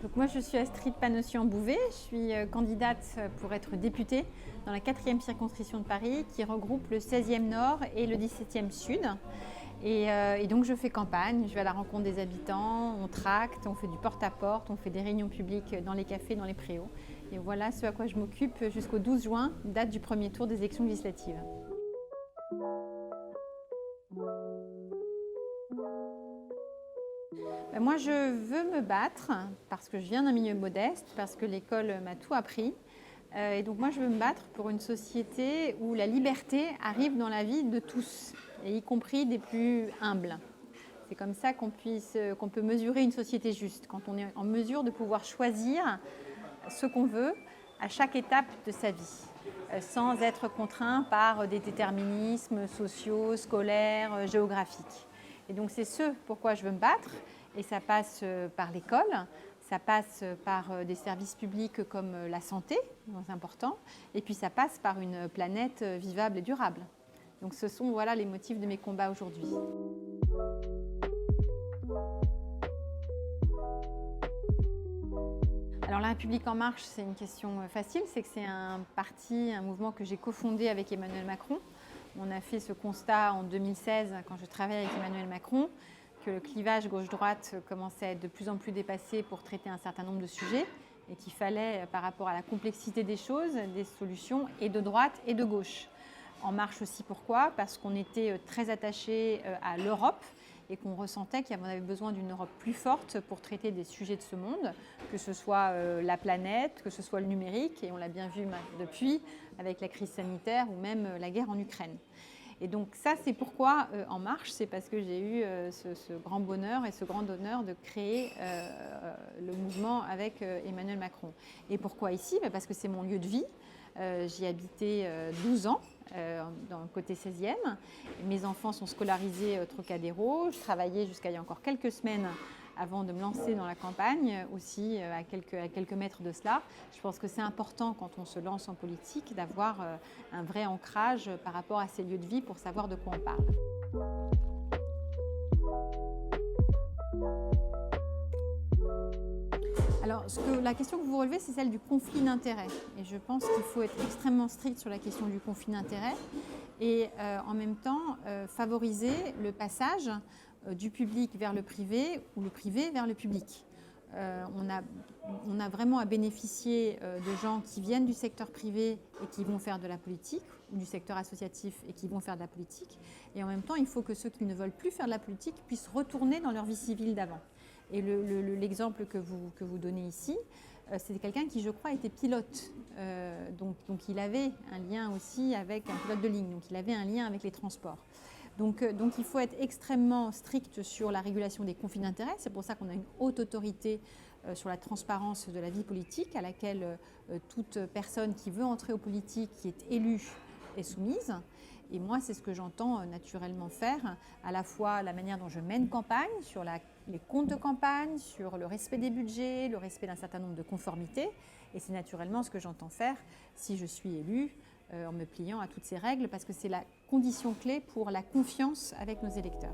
Donc moi, je suis Astrid Panosyan-Bouvet, je suis candidate pour être députée dans la 4e circonscription de Paris qui regroupe le 16e Nord et le 17e Sud. Et donc je fais campagne, je vais à la rencontre des habitants, on tracte, on fait du porte-à-porte, on fait des réunions publiques dans les cafés, dans les préaux. Et voilà ce à quoi je m'occupe jusqu'au 12 juin, date du premier tour des élections législatives. Moi, je veux me battre parce que je viens d'un milieu modeste, parce que l'école m'a tout appris. Et donc moi, je veux me battre pour une société où la liberté arrive dans la vie de tous, et y compris des plus humbles. C'est comme ça qu'on peut mesurer une société juste, quand on est en mesure de pouvoir choisir ce qu'on veut à chaque étape de sa vie, sans être contraint par des déterminismes sociaux, scolaires, géographiques. Et donc c'est ce pourquoi je veux me battre, et ça passe par l'école, ça passe par des services publics comme la santé, c'est important, et puis ça passe par une planète vivable et durable. Donc ce sont voilà les motifs de mes combats aujourd'hui. Alors La République En Marche, c'est une question facile, c'est que c'est un parti, un mouvement que j'ai cofondé avec Emmanuel Macron. On a fait ce constat en 2016, quand je travaillais avec Emmanuel Macron, que le clivage gauche-droite commençait à être de plus en plus dépassé pour traiter un certain nombre de sujets et qu'il fallait, par rapport à la complexité des choses, des solutions et de droite et de gauche. En Marche aussi, pourquoi ? Parce qu'on était très attachés à l'Europe et qu'on ressentait qu'on avait besoin d'une Europe plus forte pour traiter des sujets de ce monde, que ce soit la planète, que ce soit le numérique, et on l'a bien vu depuis avec la crise sanitaire ou même la guerre en Ukraine. Et donc ça, c'est pourquoi En Marche, c'est parce que j'ai eu ce grand bonheur et ce grand honneur de créer le mouvement avec Emmanuel Macron. Et pourquoi ici ? Parce que c'est mon lieu de vie. J'y ai habité 12 ans dans le côté 16e. Mes enfants sont scolarisés au Trocadéro. Je travaillais jusqu'à il y a encore quelques semaines avant de me lancer dans la campagne, aussi à quelques mètres de cela. Je pense que c'est important quand on se lance en politique d'avoir un vrai ancrage par rapport à ces lieux de vie pour savoir de quoi on parle. Alors, la question que vous relevez, c'est celle du conflit d'intérêts. Et je pense qu'il faut être extrêmement strict sur la question du conflit d'intérêts et en même temps favoriser le passage du public vers le privé ou le privé vers le public. On a vraiment à bénéficier de gens qui viennent du secteur privé et qui vont faire de la politique, ou du secteur associatif et qui vont faire de la politique. Et en même temps, il faut que ceux qui ne veulent plus faire de la politique puissent retourner dans leur vie civile d'avant. Et l'exemple que vous donnez ici, c'est quelqu'un qui, je crois, était pilote. Donc il avait un lien aussi avec un pilote de ligne, donc il avait un lien avec les transports. Donc il faut être extrêmement strict sur la régulation des conflits d'intérêts. C'est pour ça qu'on a une haute autorité sur la transparence de la vie politique, à laquelle toute personne qui veut entrer aux politiques, qui est élue, est soumise. Et moi, c'est ce que j'entends naturellement faire, à la fois la manière dont je mène campagne, sur les comptes de campagne, sur le respect des budgets, le respect d'un certain nombre de conformités. Et c'est naturellement ce que j'entends faire si je suis élue, en me pliant à toutes ces règles, parce que c'est la condition clé pour la confiance avec nos électeurs.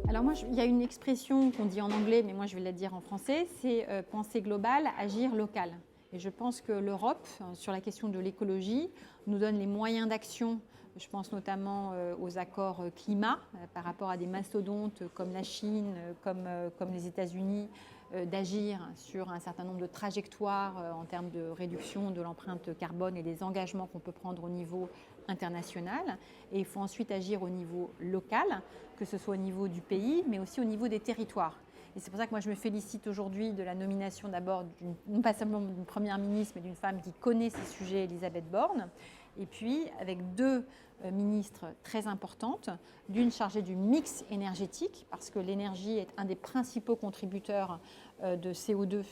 Alors moi, il y a une expression qu'on dit en anglais, mais moi je vais la dire en français, c'est penser global, agir local. Et je pense que l'Europe, sur la question de l'écologie, nous donne les moyens d'action. Je pense notamment aux accords climat par rapport à des mastodontes comme la Chine, comme les États-Unis, d'agir sur un certain nombre de trajectoires en termes de réduction de l'empreinte carbone et des engagements qu'on peut prendre au niveau international. Et il faut ensuite agir au niveau local, que ce soit au niveau du pays, mais aussi au niveau des territoires. Et c'est pour ça que moi je me félicite aujourd'hui de la nomination d'abord, non pas seulement d'une première ministre, mais d'une femme qui connaît ces sujets, Elisabeth Borne, et puis avec deux ministres très importantes, d'une chargée du mix énergétique, parce que l'énergie est un des principaux contributeurs de CO2,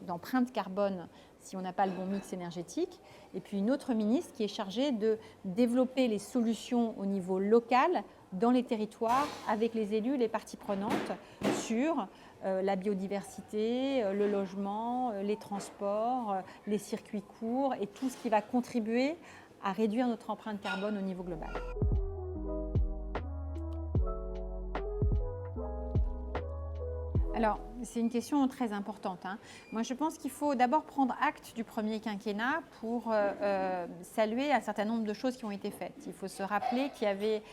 d'empreinte carbone, si on n'a pas le bon mix énergétique, et puis une autre ministre qui est chargée de développer les solutions au niveau local, dans les territoires, avec les élus, les parties prenantes, sur la biodiversité, le logement, les transports, les circuits courts et tout ce qui va contribuer à réduire notre empreinte carbone au niveau global. Alors, c'est une question très importante, hein. Moi, je pense qu'il faut d'abord prendre acte du premier quinquennat pour saluer un certain nombre de choses qui ont été faites. Il faut se rappeler qu'il y avait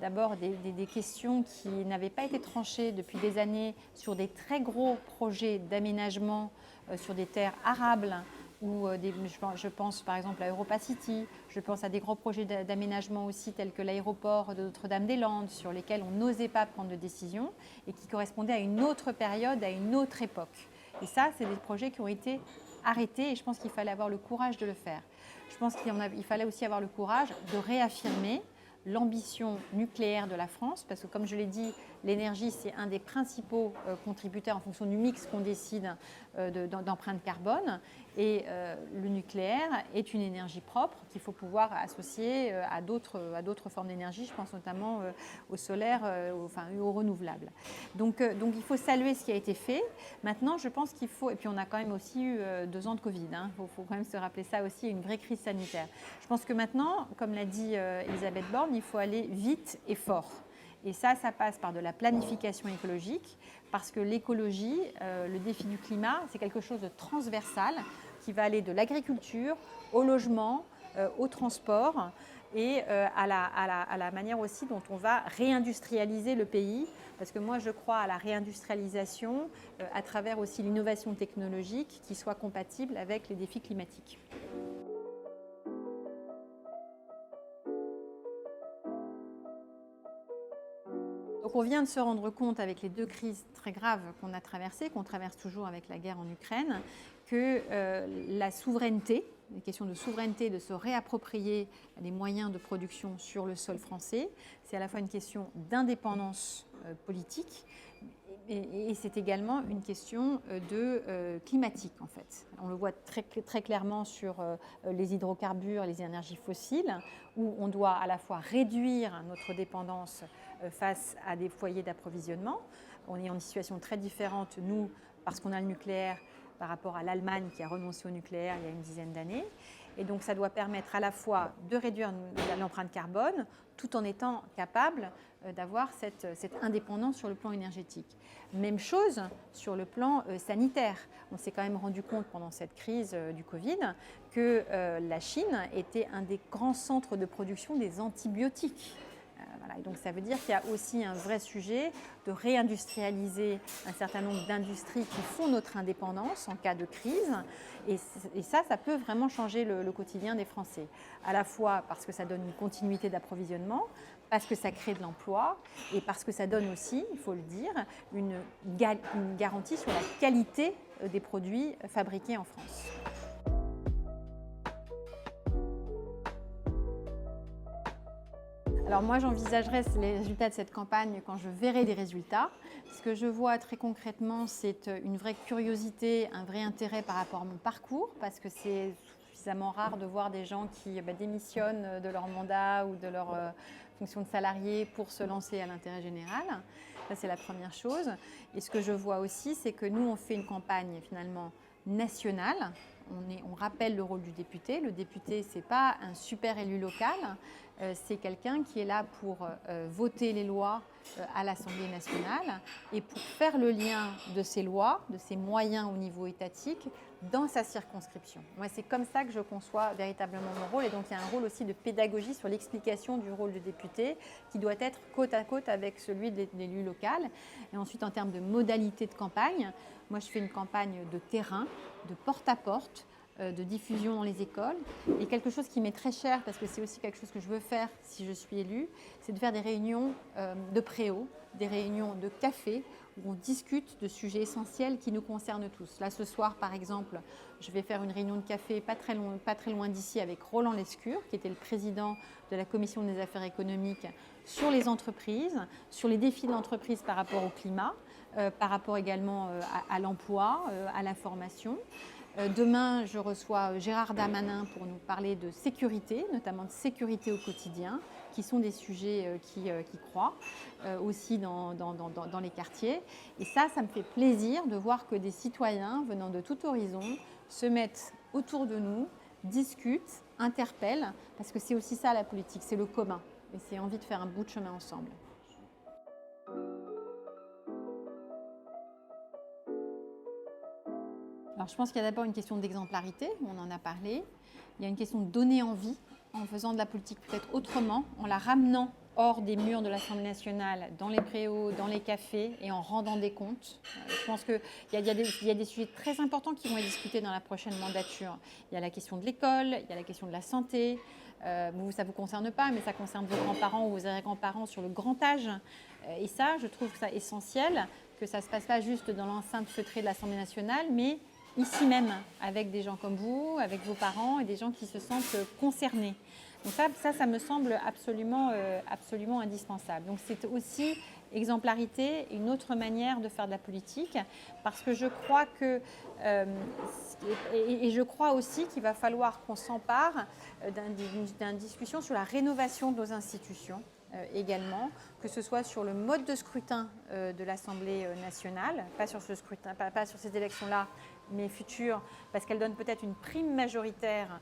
d'abord des questions qui n'avaient pas été tranchées depuis des années sur des très gros projets d'aménagement sur des terres arables, ou je pense par exemple à Europa City, je pense à des gros projets d'aménagement aussi tels que l'aéroport de Notre-Dame-des-Landes sur lesquels on n'osait pas prendre de décision et qui correspondaient à une autre période, à une autre époque. Et ça, c'est des projets qui ont été arrêtés et je pense qu'il fallait avoir le courage de le faire. Je pense qu'il fallait aussi avoir le courage de réaffirmer l'ambition nucléaire de la France, parce que comme je l'ai dit, l'énergie, c'est un des principaux contributeurs en fonction du mix qu'on décide d'empreinte carbone. Et le nucléaire est une énergie propre qu'il faut pouvoir associer à d'autres formes d'énergie. Je pense notamment au solaire, aux renouvelables. Donc il faut saluer ce qui a été fait. Maintenant, je pense qu'il faut, et puis on a quand même aussi eu 2 ans de Covid, hein, faut quand même se rappeler ça aussi, une vraie crise sanitaire. Je pense que maintenant, comme l'a dit Elisabeth Borne, il faut aller vite et fort. Et ça passe par de la planification écologique, parce que l'écologie, le défi du climat, c'est quelque chose de transversal qui va aller de l'agriculture au logement, au transport et à la manière aussi dont on va réindustrialiser le pays. Parce que moi, je crois à la réindustrialisation à travers aussi l'innovation technologique qui soit compatible avec les défis climatiques. Donc on vient de se rendre compte avec les 2 crises très graves qu'on a traversées, qu'on traverse toujours avec la guerre en Ukraine, que la souveraineté, les questions de souveraineté, de se réapproprier les moyens de production sur le sol français, c'est à la fois une question d'indépendance politique et c'est également une question de climatique en fait. On le voit très clairement sur les hydrocarbures, les énergies fossiles, où on doit à la fois réduire notre dépendance face à des foyers d'approvisionnement. On est en une situation très différente, nous, parce qu'on a le nucléaire, par rapport à l'Allemagne qui a renoncé au nucléaire il y a une dizaine d'années. Et donc ça doit permettre à la fois de réduire l'empreinte carbone, tout en étant capable d'avoir cette indépendance sur le plan énergétique. Même chose sur le plan sanitaire. On s'est quand même rendu compte pendant cette crise du Covid que la Chine était un des grands centres de production des antibiotiques. Voilà. Et donc ça veut dire qu'il y a aussi un vrai sujet de réindustrialiser un certain nombre d'industries qui font notre indépendance en cas de crise. Et ça peut vraiment changer le quotidien des Français. À la fois parce que ça donne une continuité d'approvisionnement, parce que ça crée de l'emploi et parce que ça donne aussi, il faut le dire, une garantie sur la qualité des produits fabriqués en France. Alors moi, j'envisagerais les résultats de cette campagne quand je verrai les résultats. Ce que je vois très concrètement, c'est une vraie curiosité, un vrai intérêt par rapport à mon parcours, parce que c'est suffisamment rare de voir des gens qui démissionnent de leur mandat ou de leur fonction de salarié pour se lancer à l'intérêt général. Ça, c'est la première chose. Et ce que je vois aussi, c'est que nous, on fait une campagne finalement nationale. On rappelle le rôle du député. Le député, ce n'est pas un super élu local, c'est quelqu'un qui est là pour voter les lois à l'Assemblée nationale et pour faire le lien de ces lois, de ces moyens au niveau étatique, dans sa circonscription. Moi, c'est comme ça que je conçois véritablement mon rôle. Et donc, il y a un rôle aussi de pédagogie sur l'explication du rôle de député qui doit être côte à côte avec celui de l'élu local. Et ensuite, en termes de modalités de campagne, moi, je fais une campagne de terrain, de porte-à-porte, de diffusion dans les écoles. Et quelque chose qui m'est très cher, parce que c'est aussi quelque chose que je veux faire si je suis élue, c'est de faire des réunions de préau, des réunions de café, où on discute de sujets essentiels qui nous concernent tous. Là, ce soir, par exemple, je vais faire une réunion de café pas très loin d'ici avec Roland Lescure, qui était le président de la Commission des affaires économiques, sur les entreprises, sur les défis de l'entreprise par rapport au climat, par rapport également à l'emploi, à la formation. Demain, je reçois Gérard Darmanin pour nous parler de sécurité, notamment de sécurité au quotidien, qui sont des sujets qui croient aussi dans les quartiers. Et ça me fait plaisir de voir que des citoyens venant de tout horizon se mettent autour de nous, discutent, interpellent, parce que c'est aussi ça la politique, c'est le commun. Et c'est envie de faire un bout de chemin ensemble. Alors, je pense qu'il y a d'abord une question d'exemplarité, on en a parlé. Il y a une question de donner envie, en faisant de la politique peut-être autrement, en la ramenant hors des murs de l'Assemblée nationale, dans les préaux, dans les cafés et en rendant des comptes. Je pense qu'il y a des sujets très importants qui vont être discutés dans la prochaine mandature. Il y a la question de l'école, il y a la question de la santé. Vous, ça ne vous concerne pas, mais ça concerne vos grands-parents ou vos arrière-grands-parents sur le grand âge. Et ça, je trouve ça essentiel, que ça ne se passe pas juste dans l'enceinte feutrée de l'Assemblée nationale, mais ici même, avec des gens comme vous, avec vos parents et des gens qui se sentent concernés. Donc ça me semble absolument indispensable. Donc c'est aussi exemplarité, une autre manière de faire de la politique, parce que je crois que, et je crois aussi qu'il va falloir qu'on s'empare d'une discussion sur la rénovation de nos institutions. Également, que ce soit sur le mode de scrutin de l'Assemblée nationale, pas sur ce scrutin, pas sur ces élections-là, mais futures, parce qu'elle donne peut-être une prime majoritaire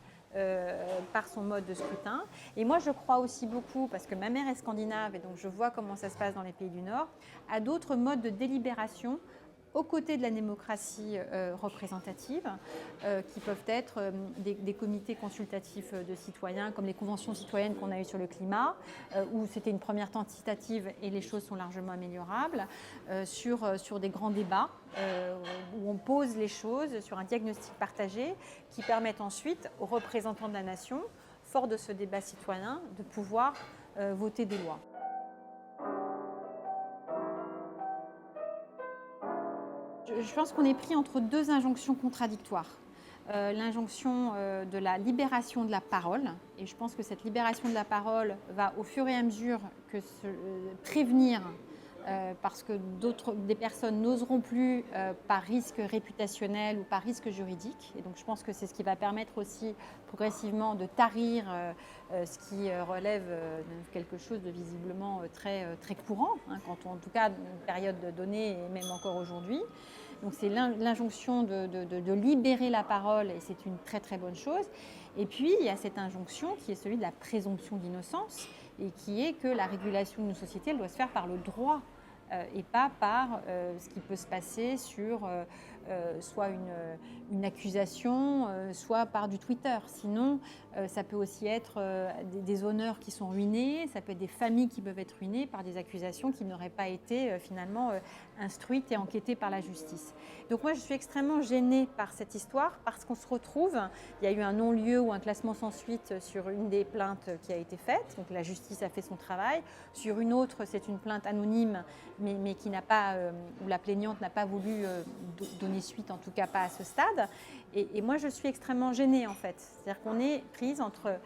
par son mode de scrutin. Et moi, je crois aussi beaucoup, parce que ma mère est scandinave et donc je vois comment ça se passe dans les pays du Nord, à d'autres modes de délibération aux côtés de la démocratie représentative, qui peuvent être des comités consultatifs de citoyens, comme les conventions citoyennes qu'on a eues sur le climat, où c'était une première tentative et les choses sont largement améliorables, sur des grands débats, où on pose les choses sur un diagnostic partagé, qui permettent ensuite aux représentants de la nation, forts de ce débat citoyen, de pouvoir voter des lois. Je pense qu'on est pris entre deux injonctions contradictoires. L'injonction de la libération de la parole, et je pense que cette libération de la parole va au fur et à mesure que prévenir, parce que des personnes n'oseront plus par risque réputationnel ou par risque juridique. Et donc je pense que c'est ce qui va permettre aussi progressivement de tarir ce qui relève de quelque chose de visiblement très courant, quand on, en tout cas, une période donnée et même encore aujourd'hui. Donc c'est l'injonction de libérer la parole, et c'est une très bonne chose. Et puis il y a cette injonction qui est celui de la présomption d'innocence, et qui est que la régulation de nos sociétés, elle doit se faire par le droit et pas par ce qui peut se passer sur soit une accusation, soit par du Twitter. Sinon, ça peut aussi être des honneurs qui sont ruinés, ça peut être des familles qui peuvent être ruinées par des accusations qui n'auraient pas été finalement instruites et enquêtées par la justice. Donc moi, je suis extrêmement gênée par cette histoire, parce qu'on se retrouve, il y a eu un non-lieu ou un classement sans suite sur une des plaintes qui a été faite, donc la justice a fait son travail. Sur une autre, c'est une plainte anonyme, mais qui n'a pas, où la plaignante n'a pas voulu donner suite, en tout cas pas à ce stade. Et moi, je suis extrêmement gênée, en fait. C'est-à-dire qu'on est prise entre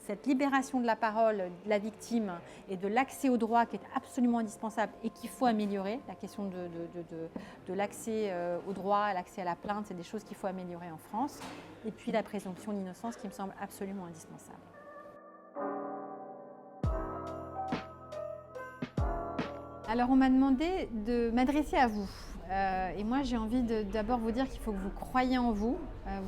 cette libération de la parole de la victime et de l'accès au droit, qui est absolument indispensable et qu'il faut améliorer. La question de l'accès au droit, l'accès à la plainte, c'est des choses qu'il faut améliorer en France. Et puis la présomption d'innocence, qui me semble absolument indispensable. Alors, on m'a demandé de m'adresser à vous. Et moi, j'ai envie d'abord vous dire qu'il faut que vous croyiez en vous.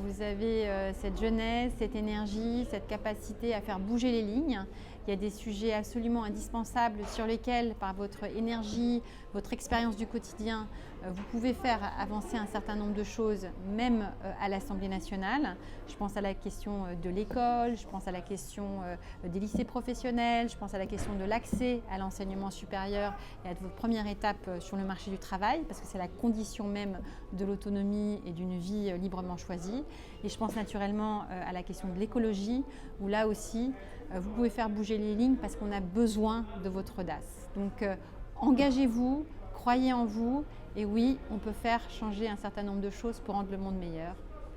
Vous avez cette jeunesse, cette énergie, cette capacité à faire bouger les lignes. Il y a des sujets absolument indispensables sur lesquels, par votre énergie, votre expérience du quotidien, vous pouvez faire avancer un certain nombre de choses, même à l'Assemblée nationale. Je pense à la question de l'école, je pense à la question des lycées professionnels, je pense à la question de l'accès à l'enseignement supérieur et à votre première étape sur le marché du travail, parce que c'est la condition même de l'autonomie et d'une vie librement choisie. Et je pense naturellement à la question de l'écologie, où là aussi, vous pouvez faire bouger les lignes, parce qu'on a besoin de votre audace. Donc engagez-vous, croyez en vous, et oui, on peut faire changer un certain nombre de choses pour rendre le monde meilleur.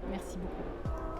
Merci beaucoup.